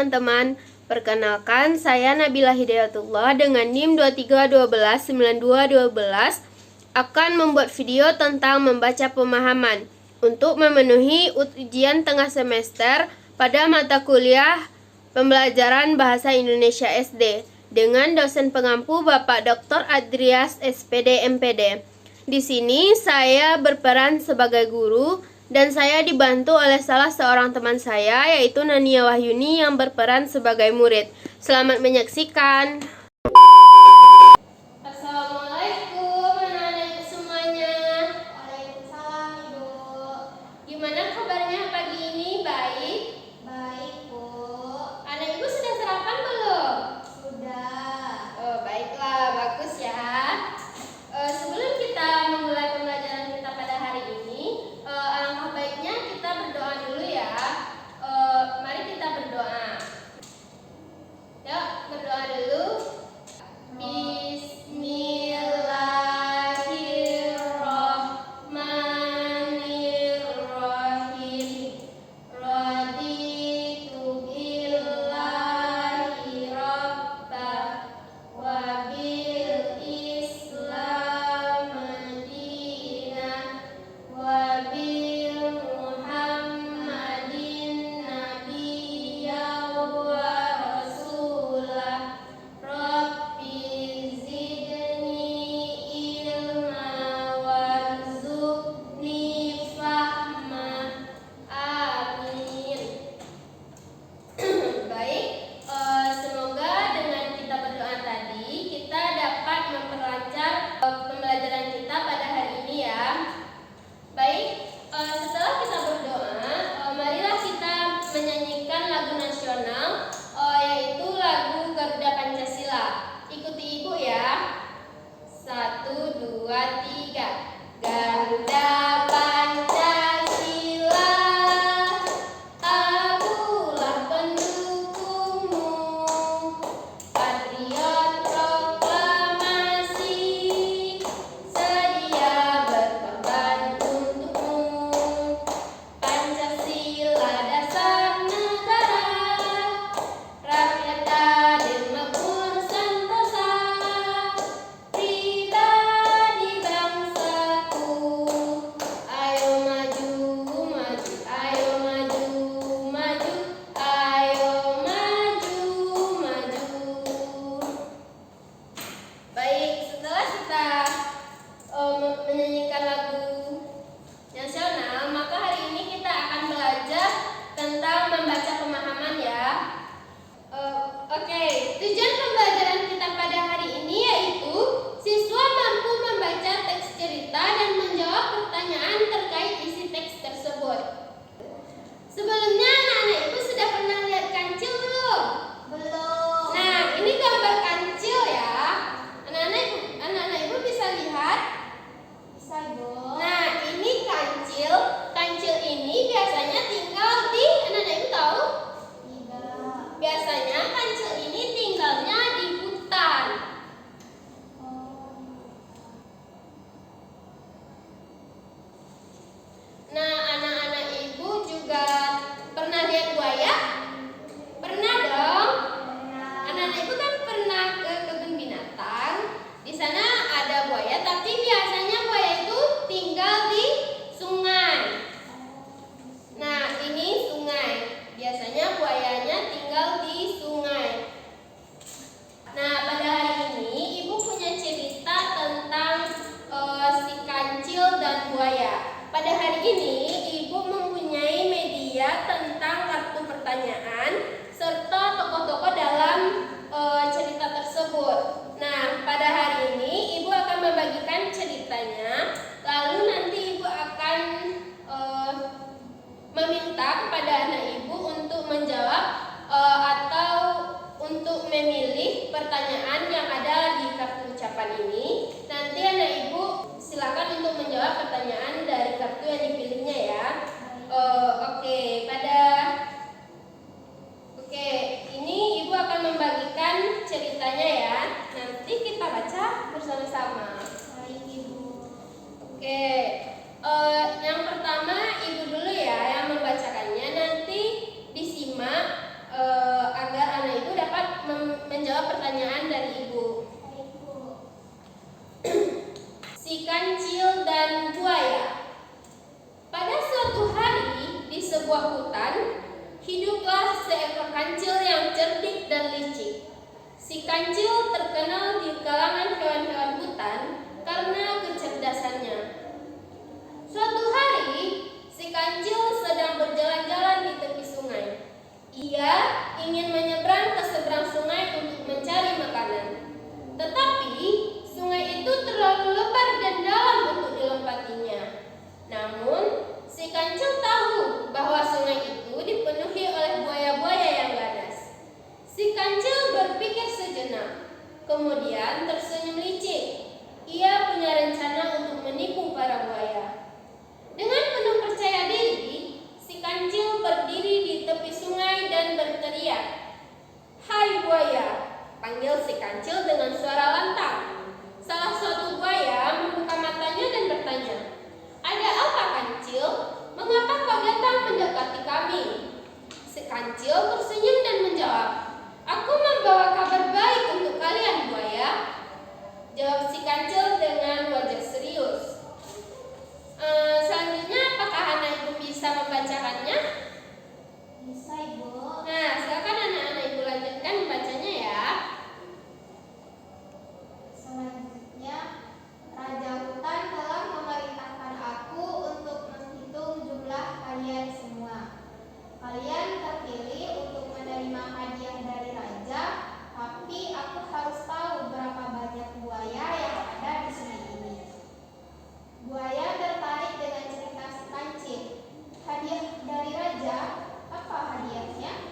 teman-teman. Perkenalkan, saya Nabila Hidayatullah dengan NIM 23129212 akan membuat video tentang membaca pemahaman untuk memenuhi ujian tengah semester pada mata kuliah pembelajaran Bahasa Indonesia SD dengan dosen pengampu Bapak Dr. Adrias SPD MPD. Di sini saya berperan sebagai guru dan saya dibantu oleh salah seorang teman saya yaitu Nania Wahyuni yang berperan sebagai murid. Selamat menyaksikan. Assalamualaikum anak-anak semuanya. Waalaikumsalam, Ibu. Gimana kabarnya pagi ini? Baik? Baik, Bu. Anak Ibu sudah sarapan belum? Sudah. Oh, baiklah, bagus ya. Sebelum kita memulai pembelajaran kita pada hari ini, alangkah baiknya kita berdoa dulu ya. Mari kita berdoa. Yuk, berdoa dulu. Bismillahirrahmanirrahim. Raditu billahi rabbah wa bil Islam madinah wa bil Muhammadin nabiyya wa rasulah. Rabbi zidni ilma warzuqni fahma. Amin. Baik, semoga dengan kita berdoa tadi kita dapat memperlancar pembelajaran kita pada hari ini ya. Baik, setelah kita berdoa, marilah kita menyanyikan lagu nasional yaitu lagu Garuda Pancasila. Ikuti Ibu ya. 1, 2, 3. Garuda Pancasila, akulah pendukungmu, patriot proklamasi, sedia berkorban untukmu. Pancasila dasar negara, rakyat adil makmur sentosa, pribadi bangsaku. Ayo maju, maju, ayo maju, maju, ayo maju, maju. Baik, setelah kita menyanyikan lagu nasional, maka hari ini kita akan belajar tentang membaca pemahaman ya. Oke, tujuan pembelajaran kita pada hari ini yaitu siswa mampu membaca teks cerita dan menjawab pertanyaan terkait isi teks tersebut. Sebelumnya anak-anak Ibu sudah pernah lihat kancil belum? Belum. Nah, ini gambar kancil ya. Anak-anak Ibu bisa lihat. Bisa, Ibu. Nah, ini kancil. Kancil ini biasanya tinggal di, anak-anak Ibu tahu? Tidak. Biasanya kancil ini tinggalnya di hutan. Oh. Nah, anak-anak Ibu juga pernah lihat buaya? Pernah dong? Anak-anak Ibu kan pernah ke kebun binatang. Di sana ada buaya, tapi biasanya buaya itu tinggal di sungai. Nah, ini sungai. Biasanya buayanya tinggal di sungai. Nah, pada hari ini Ibu punya cerita tentang si kancil dan buaya. Pada hari ini Ibu mempunyai media tentang kartu pertanyaan serta tokoh-tokoh dalam cerita tersebut. Nah, pada hari ini Ibu akan membagikan ceritanya, lalu nanti Ibu akan meminta kepada anak Ibu untuk menjawab atau untuk memilih pertanyaan yang ada di kartu ucapan ini. Nanti anak Ibu silakan untuk menjawab pertanyaan dari kartu yang dipilihnya ya. Oke, ini Ibu akan membagikan ceritanya ya. Nanti kita baca bersama-sama. Baik, Ibu. Oke, yang pertama Ibu dulu ya yang membacakannya. Nanti disimak sebuah hutan, hiduplah seekor kancil yang cerdik dan licik. Si kancil terkenal di kalangan hewan-hewan hutan karena kecerdasannya. Suatu hari, si kancil sedang berjalan-jalan di tepi sungai. Ia ingin menyeberang ke seberang sungai untuk mencari makanan. Tetapi, sungai itu terlalu lebar dan dalam untuk dilempatinya. Namun, si kancil tahu bahwa sungai itu dipenuhi oleh buaya-buaya yang ganas. Si kancil berpikir sejenak, kemudian tersenyum licik. Ia punya rencana untuk menipu para buaya. Dengan penuh percaya diri, si kancil berdiri di tepi sungai dan berteriak, "Hai buaya!" panggil si kancil dengan suara lantang. Salah suatu buaya membuka matanya dan bertanya, "Ada apa, kancil? Mengapa kau datang mendekati kami?" Si kancil tersenyum dan menjawab, "Aku membawa kabar baik untuk kalian, buaya." Jawab si kancil dengan wajah serius. Selanjutnya, apakah anak ibu bisa membacakannya? Bisa, Ibu. Nah, silakan anak-anak ibu lanjutkan membacanya ya. Selanjutnya, Raja Hutan telah memerintahkan aku untuk menghitung jumlah kalian semua. Kalian terpilih untuk menerima hadiah dari Raja, tapi aku harus tahu berapa banyak buaya yang ada di sungai ini. Buaya tertarik dengan cerita si kancil. "Hadiah dari Raja? Apa hadiahnya?"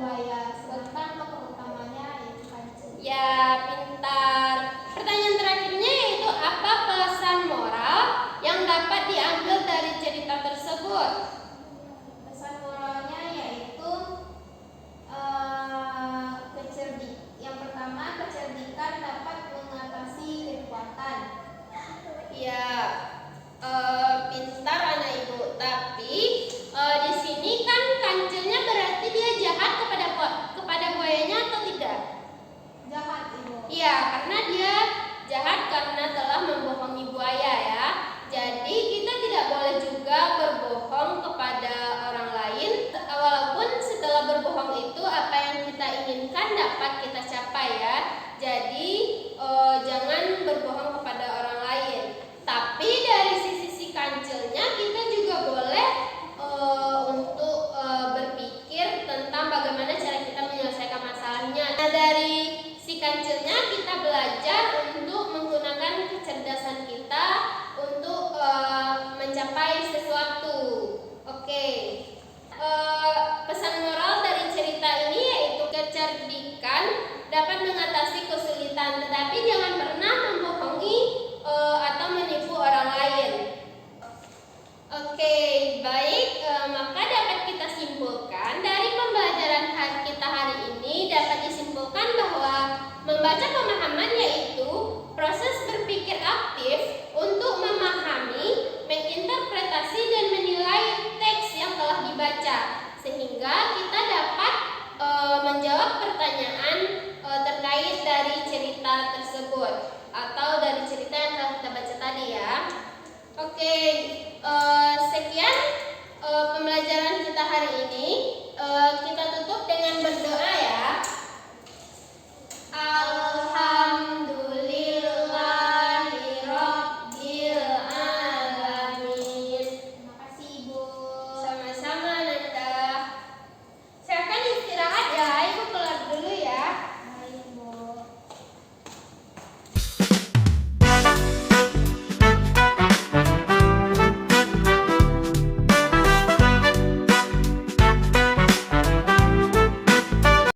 buaya, sedangkan tokoh utamanya yaitu kancil. Ya, pintar. Pertanyaan terakhirnya yaitu apa pesan moral yang dapat diambil dari cerita tersebut? Pesan moralnya yaitu yang pertama, kecerdikan dapat mengatasi kekuatan. Ya, pintar anak ibu. Tapi di sini kan kancilnya berarti dia jahat kepada buayanya atau tidak? Jahat, Ibu. Iya, karena dia jahat karena telah membohongi buaya ya. Jadi kita tidak boleh juga berbohong kepada orang lain, walaupun setelah berbohong itu apa yang kita inginkan dapat kita capai ya. Jadi jangan berbohong kepada orang lain. Tapi dari sisi si kancilnya kita juga boleh untuk berpikir tentang bagaimana cara kita menyelesaikan masalahnya. Nah, dari si kancilnya kita belajar untuk menggunakan kecerdasan kita untuk mencapai sesuatu. Oke. Pesan moral dari cerita ini yaitu kecerdikan dapat mengatasi kesulitan, tetapi jangan pernah membohongi atau menipu orang lain. Oke, baik. Maka dapat kita simpulkan dari pembelajaran kita hari ini dapat disimpulkan bahwa membaca pemahaman yaitu proses berpikir aktif untuk memahami, menginterpretasi dan menilai teks yang telah dibaca, sehingga kita dapat menjawab pertanyaan terkait dari cerita tersebut atau dari cerita yang telah kita baca tadi ya. Oke, sekian pembelajaran kita hari ini.